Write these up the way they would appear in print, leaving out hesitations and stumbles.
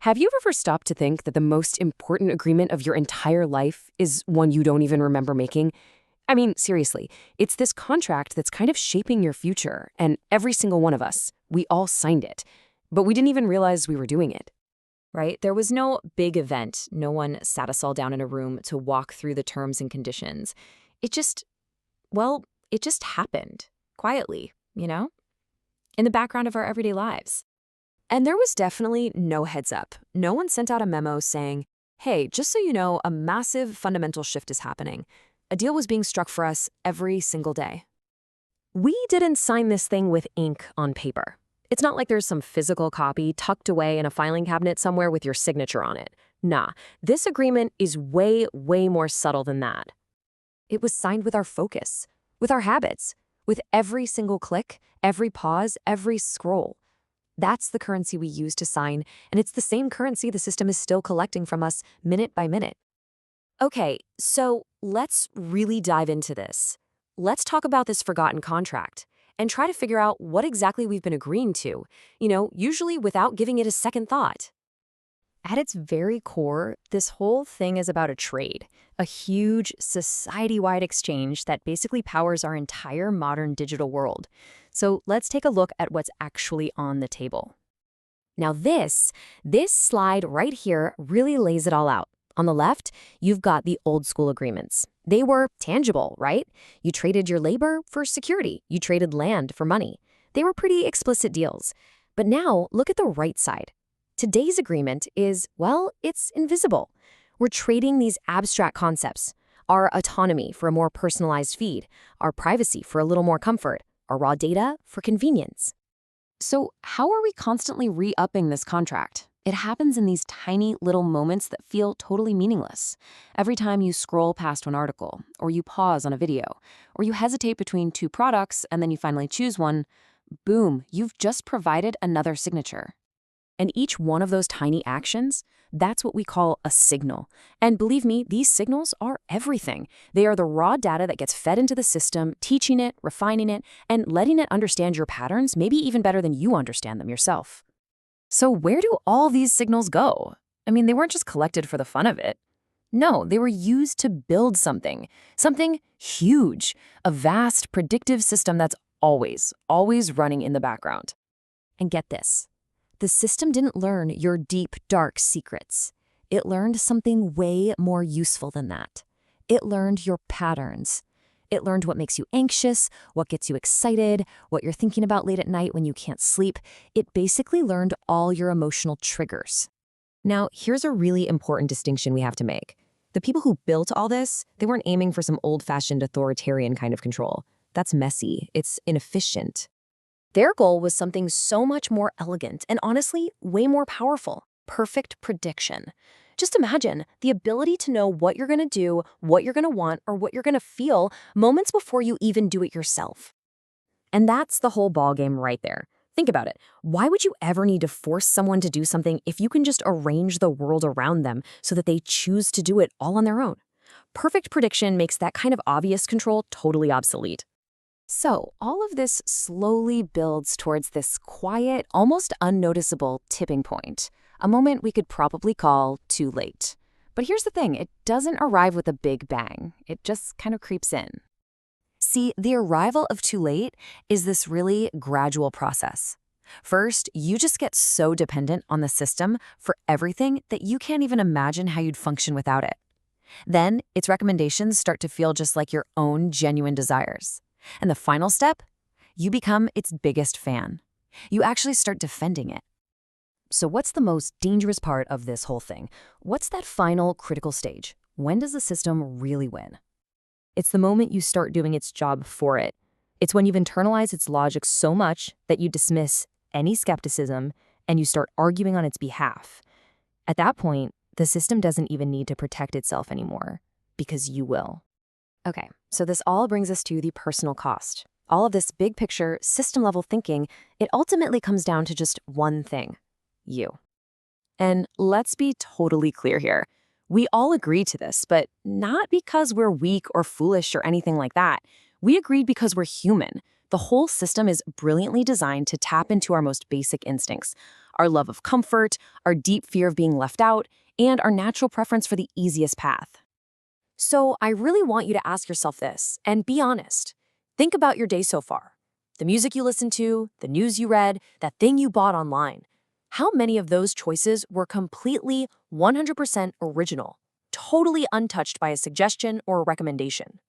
Have you ever stopped to think that the most important agreement of your entire life is one you don't even remember making? I mean, seriously, it's this contract that's kind of shaping your future, and every single one of us, we all signed it. But we didn't even realize we were doing it. Right? There was no big event. No one sat us all down in a room to walk through the terms and conditions. It just, well, it just happened quietly, in the background of our everyday lives. And there was definitely no heads up. No one sent out a memo saying, hey, just so you know, a massive fundamental shift is happening. A deal was being struck for us every single day. We didn't sign this thing with ink on paper. It's not like there's some physical copy tucked away in a filing cabinet somewhere with your signature on it. Nah, this agreement is way, way more subtle than that. It was signed with our focus, with our habits, with every single click, every pause, every scroll. That's the currency we use to sign, and it's the same currency the system is still collecting from us minute by minute. Okay, so let's really dive into this. Let's talk about this forgotten contract and try to figure out what exactly we've been agreeing to, usually without giving it a second thought. At its very core, this whole thing is about a trade, a huge society-wide exchange that basically powers our entire modern digital world. So let's take a look at what's actually on the table. Now this slide right here really lays it all out. On the left, you've got the old school agreements. They were tangible, right? You traded your labor for security. You traded land for money. They were pretty explicit deals. But now, look at the right side. Today's agreement is, well, it's invisible. We're trading these abstract concepts. Our autonomy for a more personalized feed, our privacy for a little more comfort, our raw data for convenience. So how are we constantly re-upping this contract? It happens in these tiny little moments that feel totally meaningless. Every time you scroll past an article, or you pause on a video, or you hesitate between two products and then you finally choose one, boom, you've just provided another signature. And each one of those tiny actions, that's what we call a signal. And believe me, these signals are everything. They are the raw data that gets fed into the system, teaching it, refining it, and letting it understand your patterns, maybe even better than you understand them yourself. So where do all these signals go? I mean, they weren't just collected for the fun of it. No, they were used to build something huge, a vast predictive system that's always running in the background. And get this. The system didn't learn your deep, dark secrets. It learned something way more useful than that. It learned your patterns. It learned what makes you anxious, what gets you excited, what you're thinking about late at night when you can't sleep. It basically learned all your emotional triggers. Now, here's a really important distinction we have to make. The people who built all this, they weren't aiming for some old-fashioned authoritarian kind of control. That's messy. It's inefficient. Their goal was something so much more elegant and honestly, way more powerful. Perfect prediction. Just imagine the ability to know what you're going to do, what you're going to want, or what you're going to feel moments before you even do it yourself. And that's the whole ballgame right there. Think about it. Why would you ever need to force someone to do something if you can just arrange the world around them so that they choose to do it all on their own? Perfect prediction makes that kind of obvious control totally obsolete. So all of this slowly builds towards this quiet, almost unnoticeable tipping point, a moment we could probably call too late. But here's the thing, it doesn't arrive with a big bang. It just kind of creeps in. See, the arrival of too late is this really gradual process. First, you just get so dependent on the system for everything that you can't even imagine how you'd function without it. Then, its recommendations start to feel just like your own genuine desires. And the final step, you become its biggest fan. You actually start defending it. So what's the most dangerous part of this whole thing? What's that final critical stage? When does the system really win? It's the moment you start doing its job for it. It's when you've internalized its logic so much that you dismiss any skepticism and you start arguing on its behalf. At that point, the system doesn't even need to protect itself anymore, because you will. Okay, so this all brings us to the personal cost. All of this big picture, system-level thinking, it ultimately comes down to just one thing: you. And let's be totally clear here. We all agree to this, but not because we're weak or foolish or anything like that. We agreed because we're human, The whole system is brilliantly designed to tap into our most basic instincts, our love of comfort, our deep fear of being left out, and our natural preference for the easiest path. So I really want you to ask yourself this, and be honest. Think about your day so far. The music you listened to, the news you read, that thing you bought online. How many of those choices were completely 100% original, totally untouched by a suggestion or a recommendation?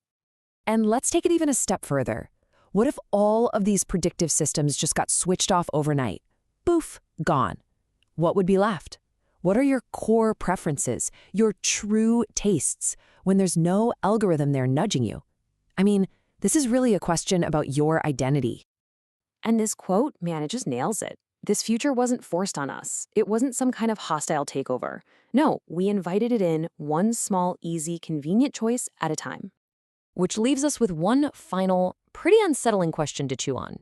And let's take it even a step further. What if all of these predictive systems just got switched off overnight? Boof, gone. What would be left? What are your core preferences, your true tastes, when there's no algorithm there nudging you? I mean, this is really a question about your identity. And this quote, man, it just nails it. This future wasn't forced on us. It wasn't some kind of hostile takeover. No, we invited it in one small, easy, convenient choice at a time. Which leaves us with one final, pretty unsettling question to chew on.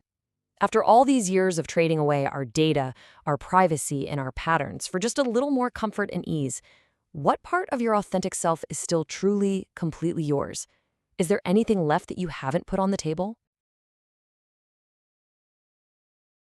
After all these years of trading away our data, our privacy, and our patterns for just a little more comfort and ease, what part of your authentic self is still truly, completely yours? Is there anything left that you haven't put on the table?